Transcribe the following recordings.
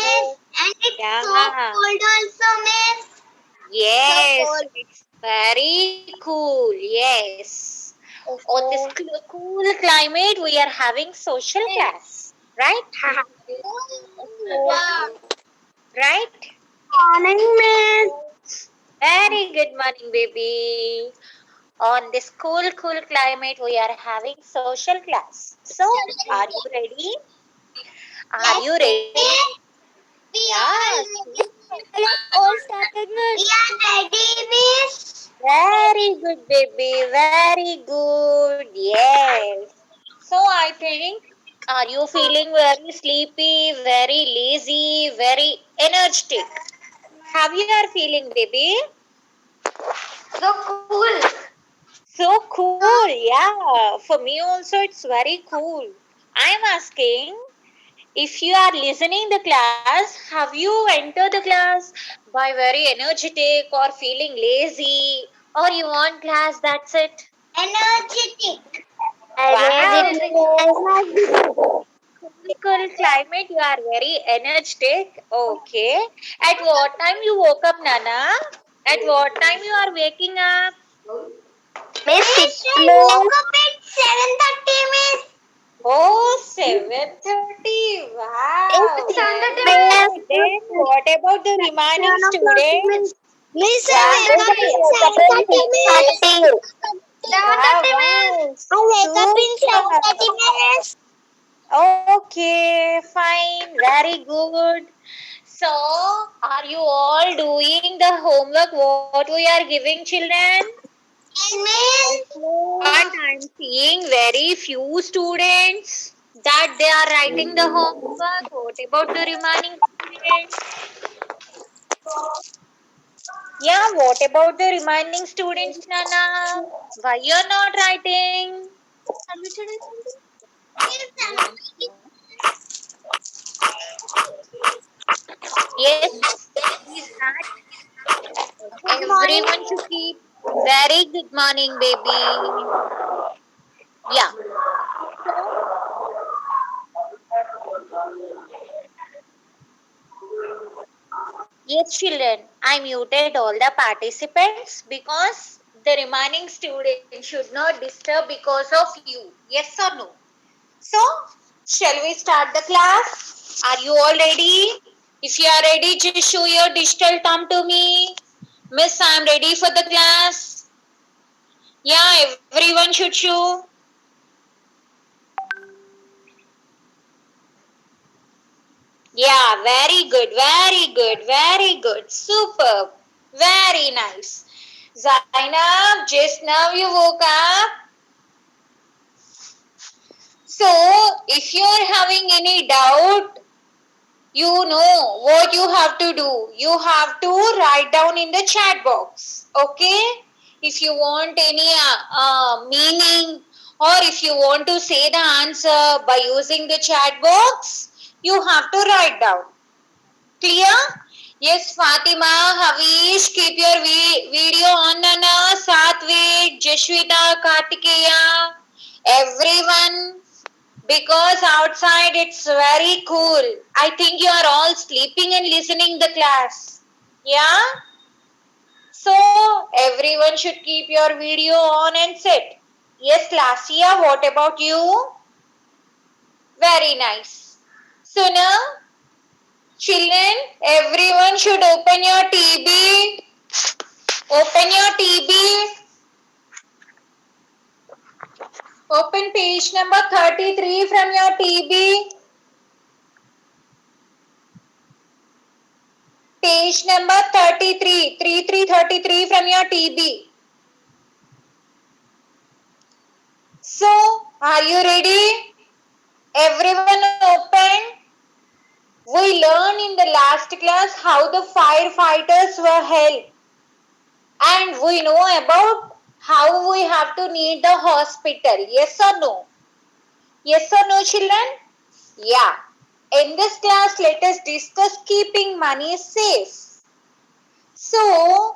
miss. And it's so Yeah. cold also, miss. Yes, So cold. it's very cool. Yes. On this cool climate, we are having social class, right? Yeah. Right? Morning, miss. Very good morning, baby. On this cool climate, we are having social class. So, are you ready? Are Yes, you ready? miss. We Yeah. all ready. All started, miss. We are ready, miss. Very good, baby. Very good. Yes. So I think, are you feeling very sleepy, very lazy, very energetic? How you are feeling, baby? So cool. So cool. Yeah. For me also, it's very cool. I'm asking, if you are listening the class, have you entered the class by very energetic or feeling lazy, or you want class? That's it. Energetic. Wow. Energetic. Cool climate, you are very energetic. Okay. At what time you woke up, Nana? At what time you are waking up? Miss, I woke up at 7:30, miss. Oh, 7:30. Wow. It's on the Very time. good. Then what about the remaining students? Miss, I Wow. wake up in 7:30, miss. Wow, 7:30, wow. miss. I wake up in Super. 7:30, miss. Okay, fine. Very good. So, are you all doing the homework what we are giving, children? Miss. But I'm seeing very few students that they are writing the homework. What about the remaining students? Yeah, what about the remaining students, Nana? Why you're not writing? Yes, is that Good morning. everyone should keep very good morning, baby. Yeah. So, yes, children, I muted all the participants because the remaining students should not disturb because of you. Yes or no? So, shall we start the class? Are you all ready? If you are ready, just show your digital thumb to me. Miss, I am ready for the class. Yeah, everyone should show. Yeah, very good, very good, very good. Superb. Very nice. Zainab, just now you woke up. So, if you are having any doubt, you know what you have to do. You have to write down in the chat box. Okay? If you want any meaning or if you want to say the answer by using the chat box, you have to write down. Clear? Yes, Fatima, Havish, keep your video on, Nana, Satvik, Jashwita, Kartikeya, everyone, because outside it's very cool. I think you are all sleeping and listening the class. Yeah? So, everyone should keep your video on and sit. Yes, Lasia, what about you? Very nice. So now, children, everyone should open your TB. Open your TB. Open page number 33 from your TB. Page number 33. 3333 from your TB. So, are you ready? Everyone open. We learned in the last class how the firefighters were helped. And we know about how we have to need the hospital. Yes or no? Yes or no, children? Yeah. In this class, let us discuss keeping money safe. So,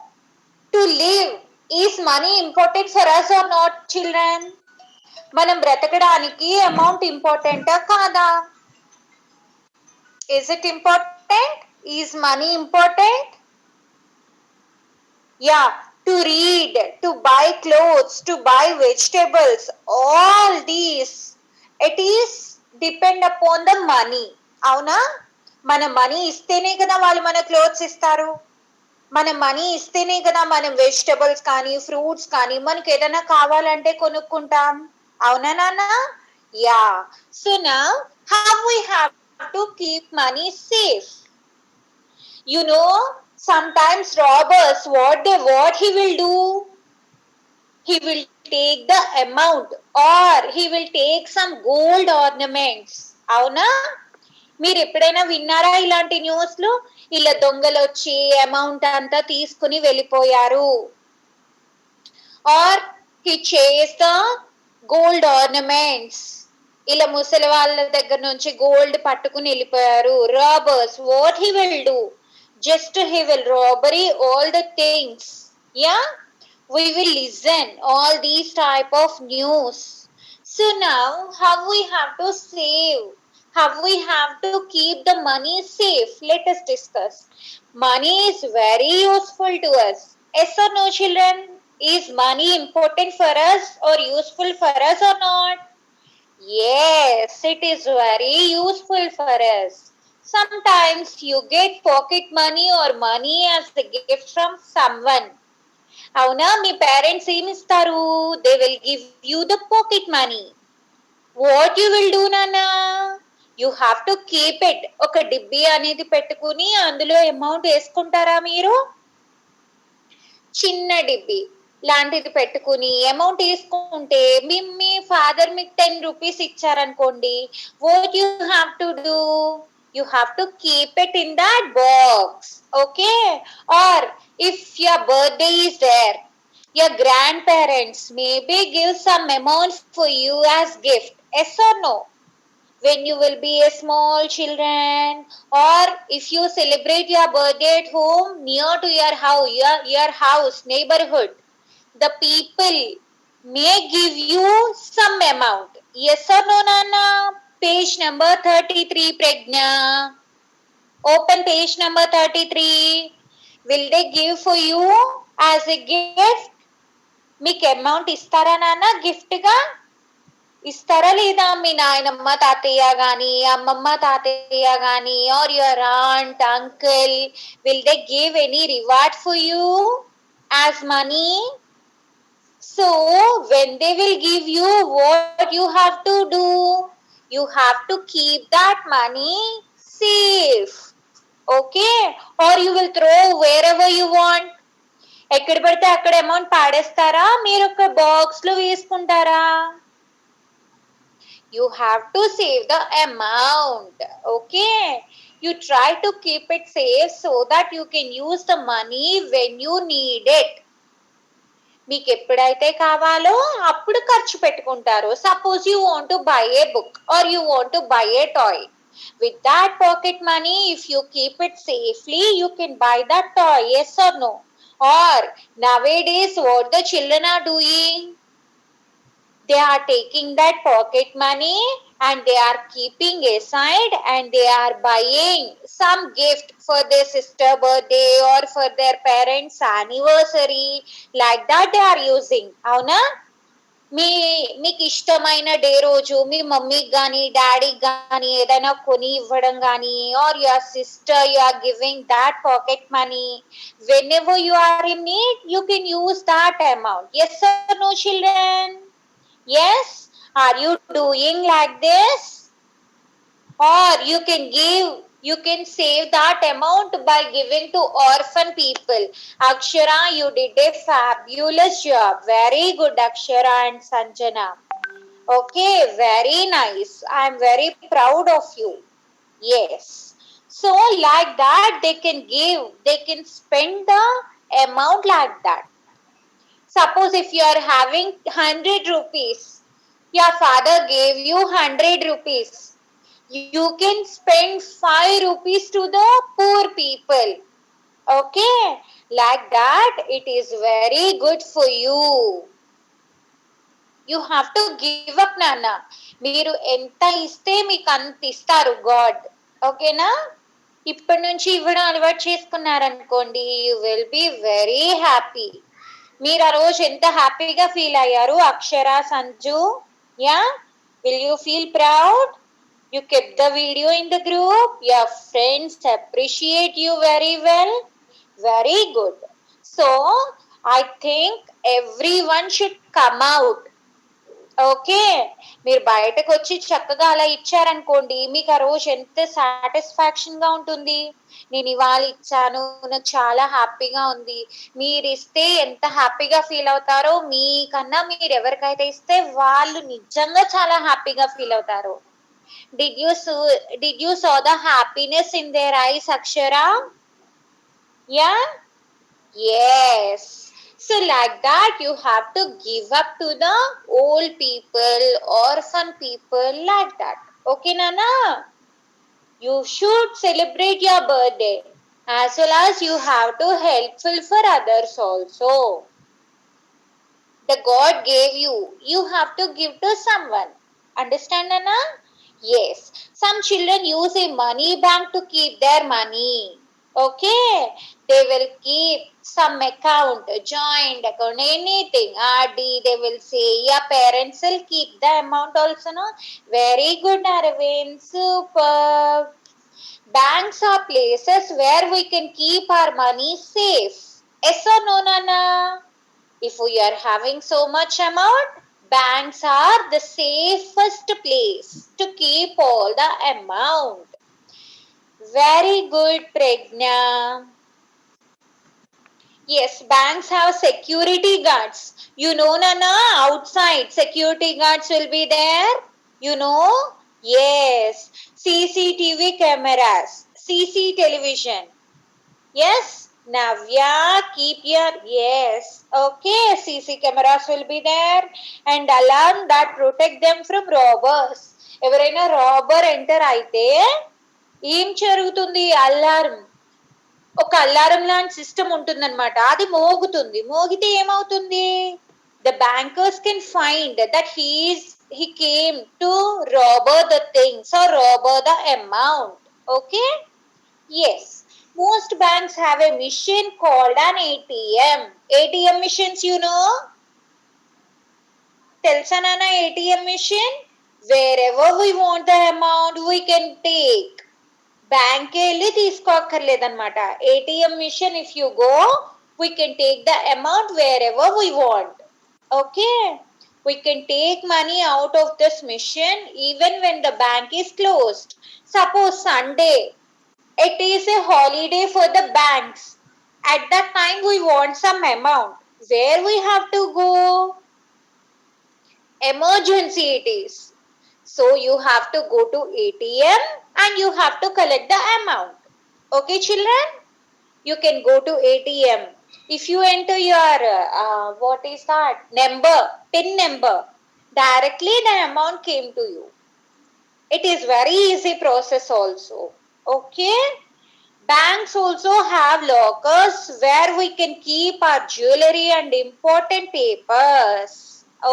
to live, is money important for us or not, children? మనం బ్రతకడానికి amount ఇంపార్టెంటా కాదా? Is it important? important? Is money important? Yeah, to read, to buy clothes, to buy vegetables, all these, it is depend upon the money. అవునా? మన money ఇస్తేనే కదా వాళ్ళు మన clothes ఇస్తారు. మన మనీ ఇస్తేనే కదా మనం వెజిటబుల్స్ కానీ ఫ్రూట్స్ కానీ మనకి ఏదైనా కావాలంటే కొనుక్కుంటాం. అవునా నాన్న? Yeah. So now how we have to keep money safe? You know, sometimes robbers, what he will do? He will take the amount or he will take some gold ornaments. అవునా? మీరు ఎప్పుడైనా విన్నారా ఇలాంటి న్యూస్లు? ఇలా దొంగలు వచ్చి అమౌంట్ అంతా తీసుకుని వెళ్ళిపోయారు. Or he chased the gold ornaments. ఇలా ముసలి వాళ్ళ దగ్గర నుంచి గోల్డ్ పట్టుకుని వెళ్ళిపోయారు. Robbers, what he will do? Just he will robbery all the things. Yeah, we will listen all these type of news. So now how we have to save, how we have to keep the money safe? Let us discuss. Money is very useful to us. Yes or no, children? Is money important for us or useful for us or not? Yes, it is very useful for us. Sometimes you get pocket money or money as a gift from someone. అవునా? మీ parents ఏమి ఇస్తారు? They will give you the pocket money. What you will do నాన్న? You have to keep it. ఒక డిబ్బీ అనేది పెట్టుకుని అందులో amount వేసుకుంటారా మీరు? చిన్న డిబ్బీ లాంటిది పెట్టుకుని అమౌంట్ తీసుకుంటే మీ ఫాదర్ మీకు 10 రూపీస్ ఇచ్చారనుకోండి, what you have to do? You have to keep it in that box. Okay? Or if your birthday is there, your grandparents maybe give some amount for you as gift. Yes or no? When you will be a small children, or if you celebrate your birthday at home near to your house neighborhood, the people may give you some amount. Yes or no, Nana? Page number 33, Pragna. Open page number 33. Will they give for you as a gift? మీకు amount ఇస్తారా నాన్న gift గా? ఇస్తారా లేదా? మీ నాయనమ్మ తాతయ్య గాని, అమ్మమ్మ తాతయ్య గాని, or your aunt uncle, will they give any reward for you as money? So when they will give you, what you have to do? You have to keep that money safe. Okay? Or you will throw wherever you want. ఎక్కడ పడితే అక్కడ amount పాడేస్తారా? మీరు ఒక box లో వేసుకుంటారా? You have to save the amount. Okay? You try to keep it safe so that you can use the money when you need it. మీకు ఎప్పుడైతే కావాలో అప్పుడు ఖర్చు పెట్టుకుంటారు. Suppose you want to buy A book or you want to buy a toy. With that pocket money, if you keep it safely, you can buy that toy. Yes or no? Or nowadays, what the children are doing? They are taking that pocket money and they are keeping aside and they are buying some gift for their sister birthday or for their parents anniversary. Like that they are using. అవునా? మీకు ఇష్టమైన day రోజు మీ మమ్మీకి కానీ డాడీకి కానీ ఏదైనా కొని ఇవ్వడం కానీ, or your sister you are giving that pocket money. Whenever you are in need you can use that amount. Yes or no children? Yes? Are you doing like this? Or you can save that amount by giving to orphan people. Akshara, you did a fabulous job. Very good, Akshara and Sanjana. Okay, very nice. I am very proud of you. Yes. So like that they can spend the amount like that. Suppose if you are having 100 rupees, your father gave you 100 rupees. You can spend 5 rupees to the poor people. Okay? Like that, it is very good for you. You have to give up, Nana. మీరు ఎంత ఇస్తే మీకు అంత ఇస్తారు God. ఓకేనా? ఇప్పటి నుంచి ఇవ్వడం అలవాటు చేసుకున్నారనుకోండి, you will be very happy. మీరు ఆ రోజు ఎంత హ్యాపీగా ఫీల్ అయ్యారు Akshara, Sanju? Yeah, will you feel proud? You kept the video in the group. Your friends appreciate you very well. Very good. So, I think everyone should come out. Okay, మీరు బయటకు వచ్చి చక్కగా అలా ఇచ్చారనుకోండి, మీకు ఆ రోజు ఎంత సాటిస్ఫాక్షన్ గా ఉంటుంది. నేను ఇవాళ ఇచ్చాను, నాకు చాలా హ్యాపీగా ఉంది. మీరు ఇస్తే ఎంత హ్యాపీగా ఫీల్ అవుతారో, మీకన్నా మీరు ఎవరికైతే ఇస్తే వాళ్ళు నిజంగా చాలా హ్యాపీగా ఫీల్ అవుతారు. Did you saw the happiness in their eyes, Akshara? Yeah? Yes. So like that you have to give up to the old people, orphan people, like that. Okay, Nana? You should celebrate your birthday as well as you have to helpful for others also. The God gave you, you have to give to someone. Understand, Nana? Yes. Some children use a money bank to keep their money. Okay, they will keep some account, joint account, anything, RD. They will say your parents will keep the amount also. No, very good, Arvind. Super. Banks are places where we can keep our money safe. Yes or no, Nana? If we are having so much amount, banks are the safest place to keep all the amount. Very good, Pregna. Yes, banks have security guards. You know, Nana, outside security guards will be there. You know? Yes. CCTV cameras, CC television. Yes, Navya, keep your, yes, okay, CC cameras will be there and alarm that protect them from robbers. ఎవరైనా robber enter అయితే ఏం జరుగుతుంది? Alarm, ఒక alarm లాంటి system ఉంటుందన్నమాట. అది మోగుతుంది. మోగితే ఏమవుతుంది? The bankers can find that he came to rob the things or rob the amount. Okay? Yes. Most banks have a mission called an ATM. ATM missions, you know? Telsa Nana, ATM mission? Wherever we want the amount, we can take. Bank వెళ్ళి తీసుకోక్కర్లేదన్నమాట. ATM mission, if you go, we can take the amount wherever we want. Okay? We can take money out of this mission even when the bank is closed. Suppose Sunday, it is a holiday for the banks. At that time, we want some amount. Where we have to go? Emergency it is. So you have to go to ATM and you have to collect the amount. Okay, children? You can go to ATM. If you enter your, what is that? Number, PIN number, directly the amount came to you. It is very easy process also. Okay? Banks also have lockers where we can keep our jewelry and important papers.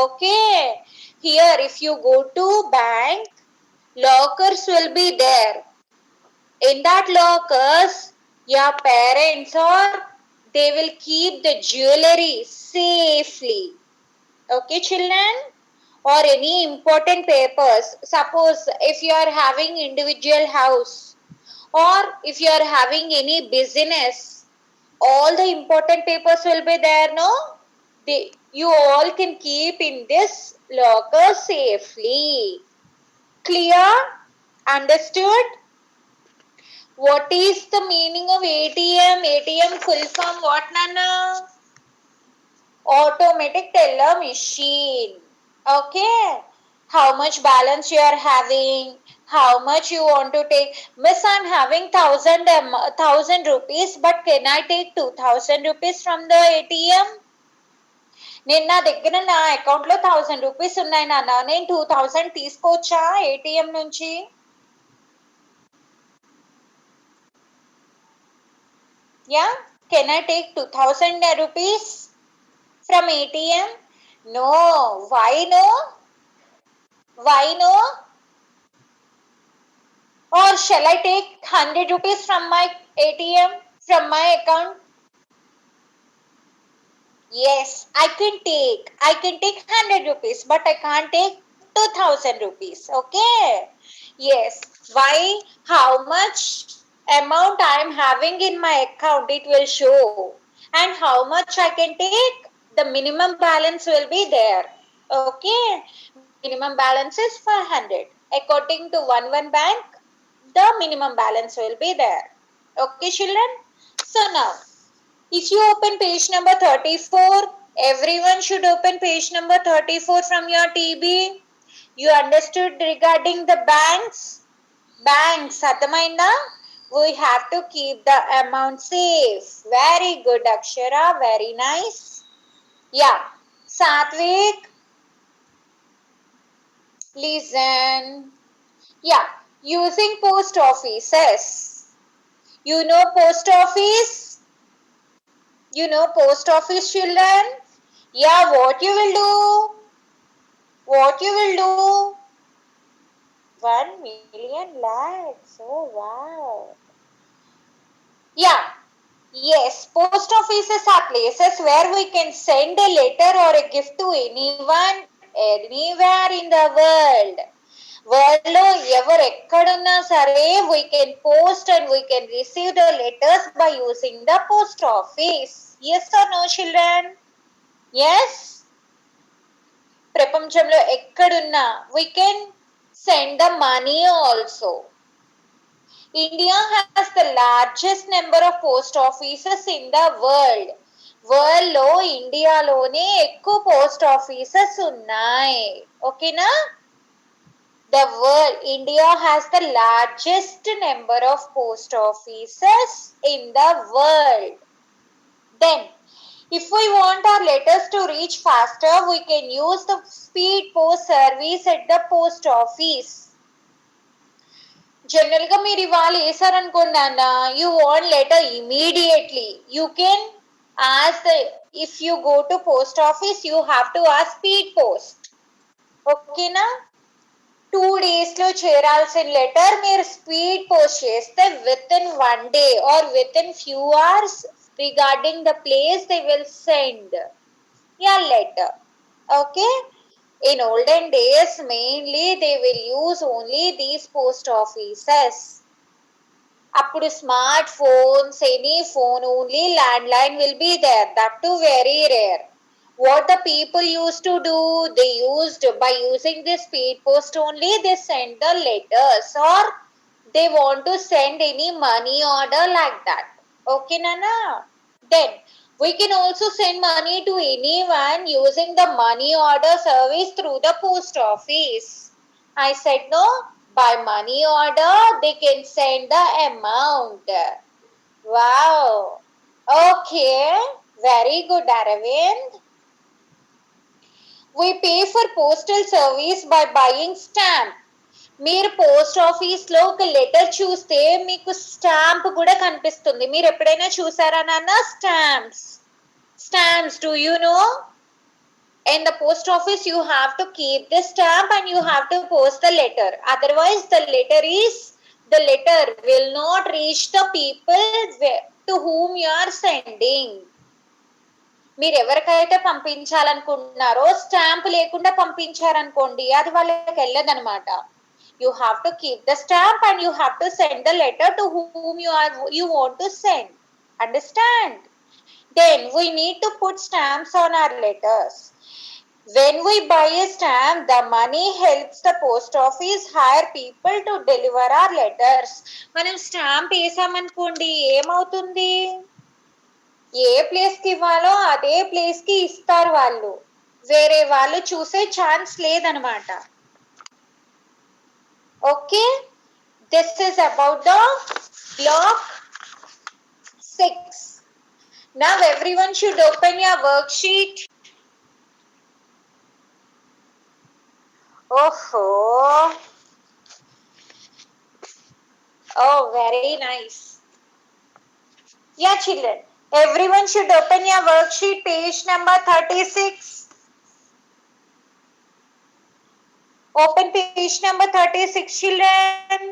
Okay? Here, if you go to bank, lockers will be there. In that lockers, your parents or they will keep the jewelry safely. Okay, children? Or any important papers. Suppose if you are having individual house, or if you are having any business, all the important papers will be there, no? You all can keep in this locker safely. Clear? Understood? What is the meaning of ATM? ATM full form what, Nana? Automatic teller machine. Okay? How much balance you are having, how much you want to take. Miss, I'm having 1,000 rupees, but can I take 2,000 rupees from the ATM? నేను నా దగ్గర నా account లో 1,000 rupees ఉన్నాయి నాన్న, నేను 2,000 తీసుకోవచ్చా ATM నుంచి? Yeah, can I take 2,000 rupees from ATM? No. Why no? Why no? Or shall I take 100 rupees from my ATM, from my account? Yes, I can take 100 rupees, but I can't take 2000 rupees. Okay. Yes. Why? How much amount I am having in my account, it will show. And how much I can take, the minimum balance will be there. Okay. Minimum balance is 500. According to one bank, the minimum balance will be there. Okay, children. So now, if you open page number 34, everyone should open page number 34 from your TB. You understood regarding the banks? Banks, Atamainda? We have to keep the amount safe. Very good, Akshara. Very nice. Yeah. Satvik, listen. Yeah. Using post offices. You know post office? You know post office, children? Yeah, what you will do? What you will do? 1 million lakhs. Oh, wow. Yeah. Yes, post offices are places where we can send a letter or a gift to anyone, anywhere in the world. World లో ఎవరు ఎక్కడున్నా సరే we can post and we can receive the letters by using the post office. Yes or no, children? Yes. ప్రపంచంలో ఎక్కడున్నా we can send the money also. India has the largest number of post offices in the world. World లో ఇండియాలోనే ఎక్కువ post offices ఉన్నాయి. ఓకేనా? The world, India has the largest number of post offices in the world. Then, if we want our letters to reach faster, we can use the speed post service at the post office. General గా మీరు ఇవాళ వేసారనుకోండి అన్న, you want letter immediately. You can ask the, if you go to post office, you have to ask speed post. ఓకేనా? 2 days లో చేరాల్సిన letter మీరు speed post చేస్తే with in 1 day or with in few hours regarding the place they will send your letter. Okay. In olden days, mainly they will use only these post offices. అప్పుడు smartphones, any phone, only landline will be there, that too very rare. What the people used to do, they used, by using this speed post only, they send the letters or they want to send any money order like that. Okay, Nana? Then we can also send money to anyone using the money order service through the post office. I said no, by money order they can send the amount. Wow. Okay, very good, Aravind. We pay for postal service by buying stamp. మీరు post office లో ఒక letter చూస్తే మీకు stamp కూడా కనిపిస్తుంది. మీరు ఎప్పుడైనా చూసారా నాన్న? Stamps do you know? In the post office you have to keep the stamp and you have to post the letter, otherwise the letter will not reach the people to whom you are sending. మీరు ఎవరికైతే పంపించాలనుకుంటున్నారో stamp లేకుండా పంపించారనుకోండి, అది వాళ్ళకి వెళ్ళదన్నమాట. You have to keep the stamp and you have to send the letter to whom you want to send. Understand? Then we need to put stamps on our letters. When we buy a stamp, the money helps the post office hire people to deliver our letters. మనం stamp వేసామనుకోండి, ఏమవుతుంది? ఏ place కి ఇవ్వాలో అదే place కి ఇస్తారు వాళ్ళు. వేరే వాళ్ళు చూసే ఛాన్స్ లేదనమాట. Okay, this is about the block 6. Now everyone should open your worksheet. Oh, very nice. Yeah, children, everyone should open your worksheet, page number 36. Open page number 36, children.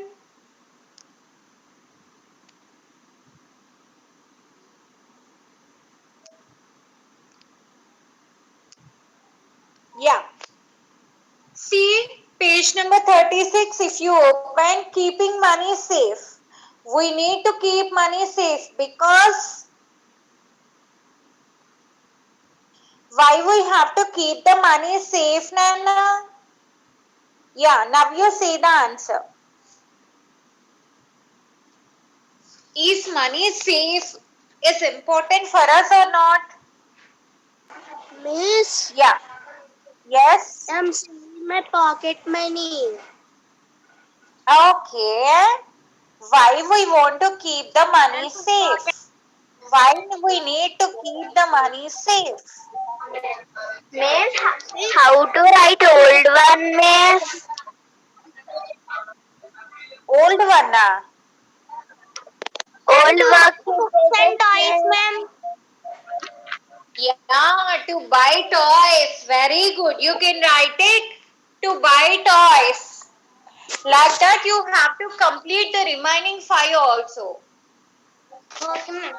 Yeah. See, page number 36, if you open, keeping money safe. We need to keep money safe because why we have to keep the money safe, Nana? Yeah, now you say the answer. Is money safe is important for us or not? Miss, Yeah. Yes. I'm saving my pocket money. Okay. Why we want to keep the money safe? Why we need to keep the money safe? Miss, how to write old one, miss? Old one, ah? Old work books and toys, ma'am. Yeah, to buy toys. Very good. You can write it to buy toys. Like that, you have to complete the remaining 5 also. Okay, ma'am.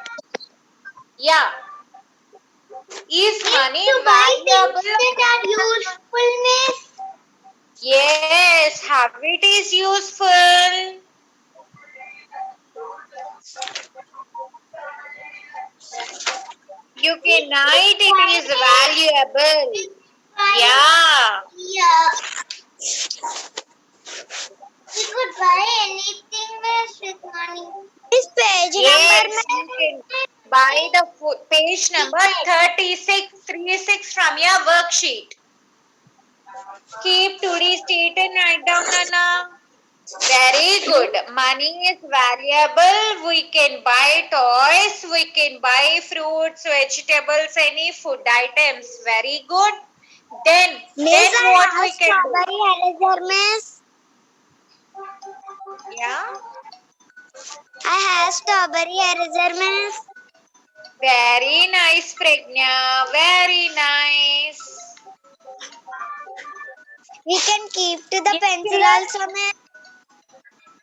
Yeah. Is money To buy things valuable? that are useful, miss. Yes, habit is useful. You can write it is valuable. Yeah. Yeah. We could buy anything, miss, with money. This page number, Yes, you can buy the page number 36 from your worksheet. Keep today's date and write down, Nana. Very good. Money is valuable. We can buy toys. We can buy fruits, vegetables, any food items. Very good. Then Miss, I what have we can do? strawberry eraser, miss. Yeah. I have strawberry eraser, miss. Very nice, Pragna. Very nice. We can keep to the Yes, pencil Kiran? also, miss.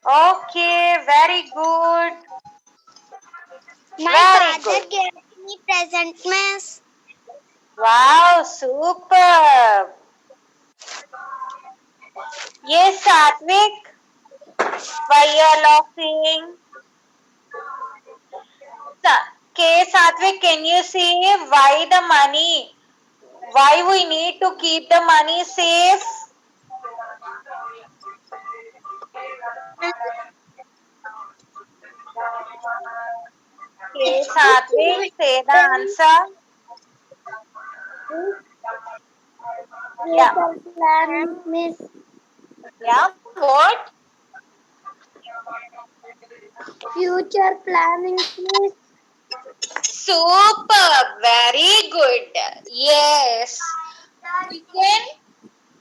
Okay, very good. My Very father good. gave me present, miss. Wow, superb. Yes, Satvik. Why you are laughing? Okay, Satvik, can you say why the money? Why we need to keep the money safe? Okay, Satvik, say the answer. Yeah. Future plan, miss. Yeah, what? Future planning, miss. Superb, very good. Yes.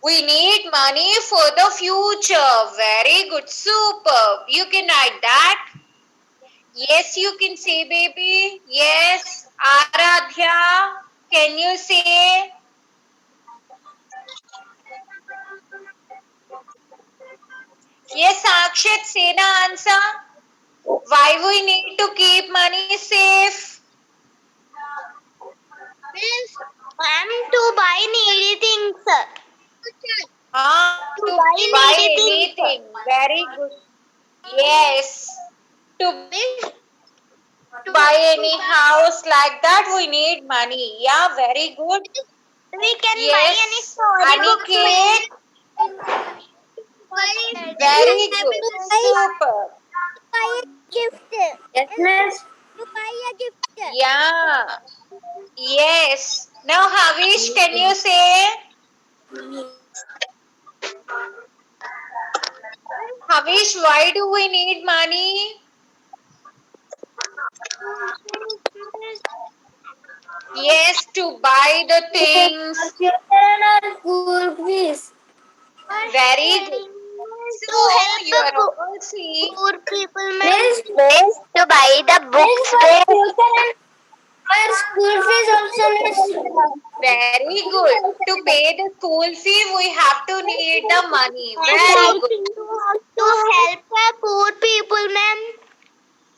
We need money for the future. Very good, superb. You can write that. Yes, you can say, baby. Yes, Aradhya, can you say? Yes, Akshat, say the answer. Why we need to keep money safe? Miss, to buy needy things. Ah, To to buy buy needy things. anything. Very good. Yes. To Miss, buy any house like that, we need money. Yeah, very good. we can buy any Yes, storybooks, Aniket, miss. Buy, very we have good. to Super. buy a gift. Yes, miss. To buy a gift. Yeah. Yes. Now, Havish, can you say? Havish, why do we need money? Yes, to buy the things. School fees. Very good. To So, help you the are all see. poor people, miss, to buy the books, miss. Our school fees also, miss. Very good. To pay the school fee, we have to need the money. Very And good. to help the poor people, ma'am.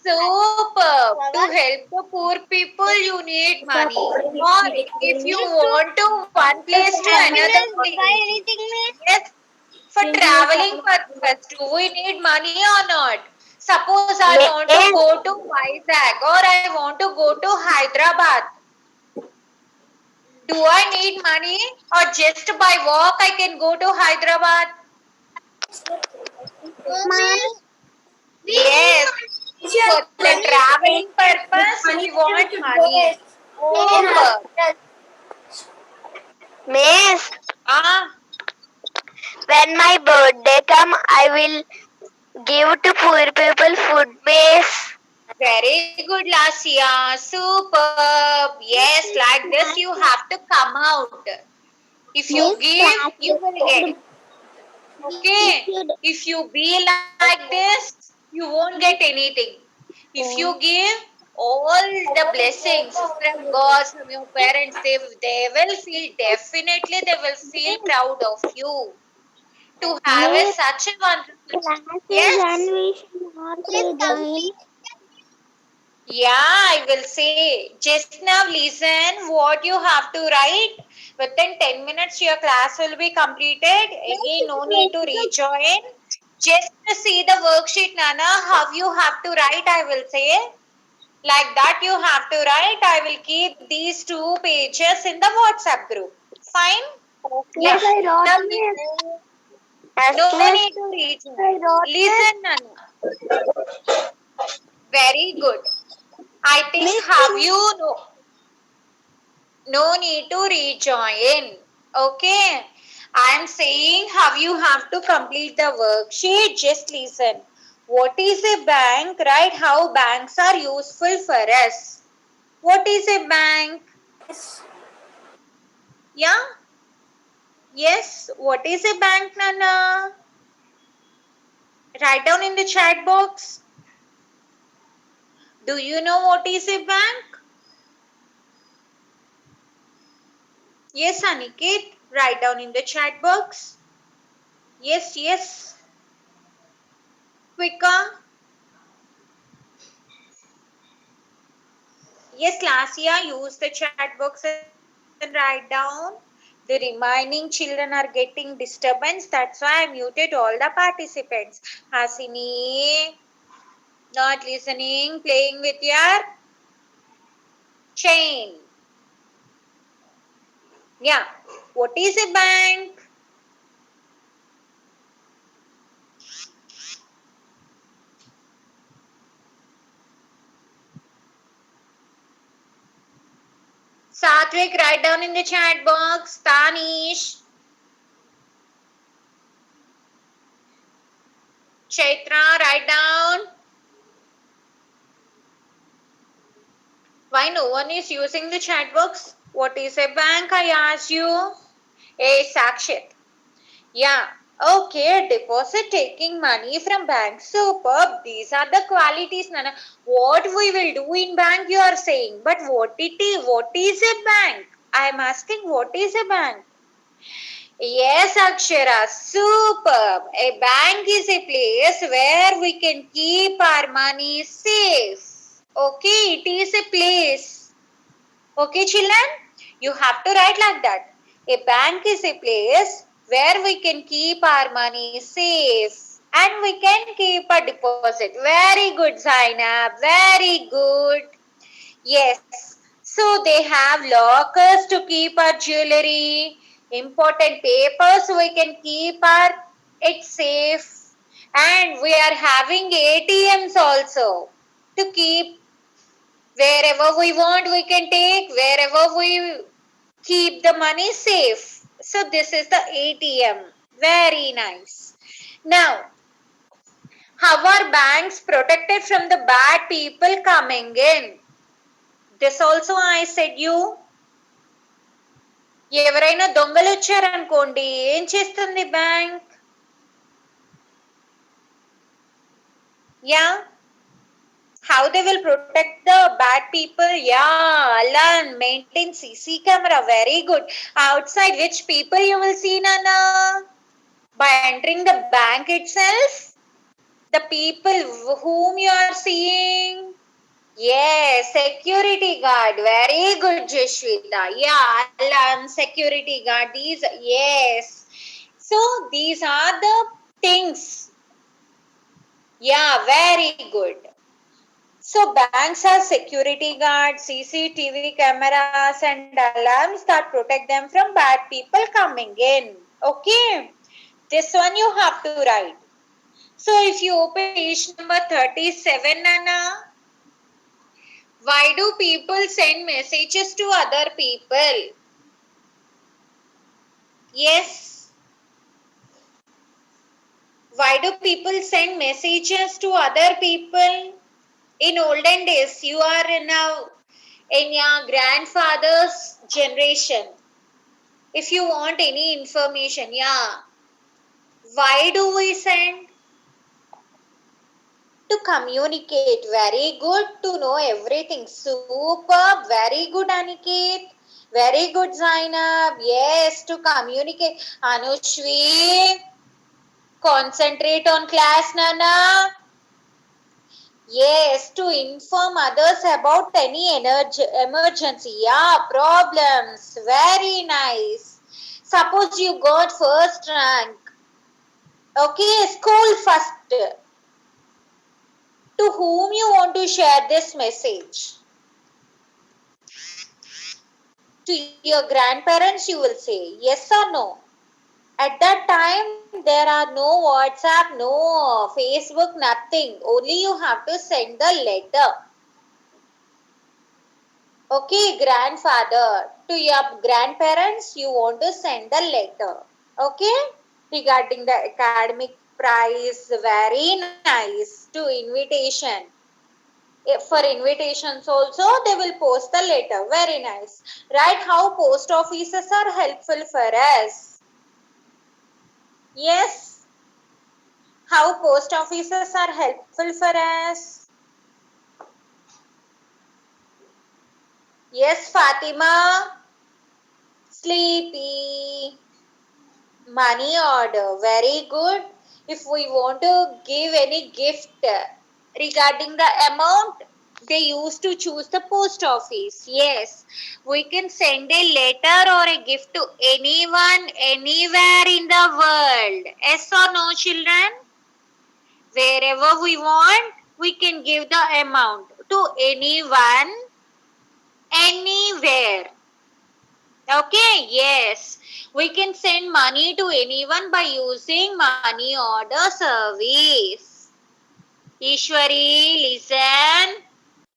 Superb. To help the poor people, you need money. Or if you want to one place to another place, yes, for traveling purpose, do we need money or not? Suppose I want to Miss, go to Vizag or I want to go to Hyderabad. Do I need money or just by walk I can go to Hyderabad? money. Yes. For the traveling purpose, we want money. Oh, Miss, ah, when my birthday come, I will give to poor people food, miss. very good, Lassia. Superb. Yes, like this you have to come out. If you Miss, give, class you will get. if Okay. you If you be like this, you won't get anything. If you give all the blessings from God, from your parents, they will feel definitely they will feel proud of you to have a miss, such a wonderful. class is done, Yes. we should not resign. Yeah, I will say. Just now listen what you have to write. Within 10 minutes your class will be completed. Again, no need to rejoin. Just to see the worksheet, Nana, how you have to write, I will say. Like that you have to write. I will keep these 2 pages in the WhatsApp group. Fine? Yeah. Yes, I wrote, Now, miss. Yes, no miss. need to rejoin. I wrote, Listen, Nana. Very good. I think miss. have you know. No need to rejoin. Okay. I'm saying how you have to complete the worksheet. Just listen. What is a bank? Right? How banks are useful for us. What is a bank? Yeah? Yes. What is a bank, Nana? Write down in the chat box. Do you know what is a bank? Yes, Aniket. Write down in the chat box. Yes, yes. Quicker. Yes, Lasia, use the chat box and write down. The remaining children are getting disturbance. That's why I muted all the participants. Hasini, not listening, playing with your chain. Yeah. What is a bank? Satvik, write down in the chat box. Tanish, Chaitra, write down. Why no one is using the chat box? What is a bank? I asked you. Hey, Sakshit. Yeah. Okay, deposit taking money from bank. Superb. These are the qualities, Nana. What we will do in bank, you are saying. But what is a bank? I am asking what is a bank? Yes, Akshara. Superb. A bank is a place where we can keep our money safe. Okay, it is a place. Okay, children? You have to write like that. A bank is a place where we can keep our money safe and we can keep a deposit. Very good, Zainab. Very good. Yes. So they have lockers to keep our jewelry, important papers we can keep our it safe, and we are having ATMs also to keep wherever we want we can take, wherever we keep the money safe. So this is the ATM. Very nice. Now, how are banks protected from the bad people coming in? This also I said you. ఎవరైనా దొంగలు వచ్చారనుకోండి ఏం చేస్తుంది bank? Yeah. How they will protect the bad people? Yeah, Alan, maintain CC camera. Very good. Outside, which people you will see, Nana? By entering the bank itself? The people whom you are seeing? Yes, security guard. Very good, Jashwita. Yeah, alarm, security guard. These, yes. So these are the things. Yeah, very good. So banks have security guards, CCTV cameras and alarms that protect them from bad people coming in. Okay. This one you have to write. So if you open page number 37, Nana, why do people send messages to other people? Yes. Why do people send messages to other people? In olden days, you are now in your grandfather's generation. If you want any information, yeah. Why do we send? To communicate. Very good to know everything. Superb. Very good, Aniket. Very good, Zainab. Yes, to communicate. Anushvi, concentrate on class, Nana. Yes, to inform others about any emergency. Yeah, problems. Very nice. Suppose you got first rank. Okay, school first. To whom you want to share this message? To your grandparents, you will say yes or no. At that time, there are no WhatsApp, no Facebook, nothing. Only you have to send the letter. Okay, grandfather. To your grandparents, you want to send the letter. Okay, regarding the academic prize, very nice. To invitation. For invitations also, they will post the letter. Very nice. Right, how post offices are helpful for us. Yes, how post offices are helpful for us. Yes, Fatima. Sleepy. Money order. Very good. If we want to give any gift regarding the amount, they used to choose the post office. Yes, we can send a letter or a gift to anyone, anywhere in the world. Yes or no, children? Wherever we want, we can give the amount to anyone, anywhere. Okay, yes. We can send money to anyone by using money order service. Ishwari, listen.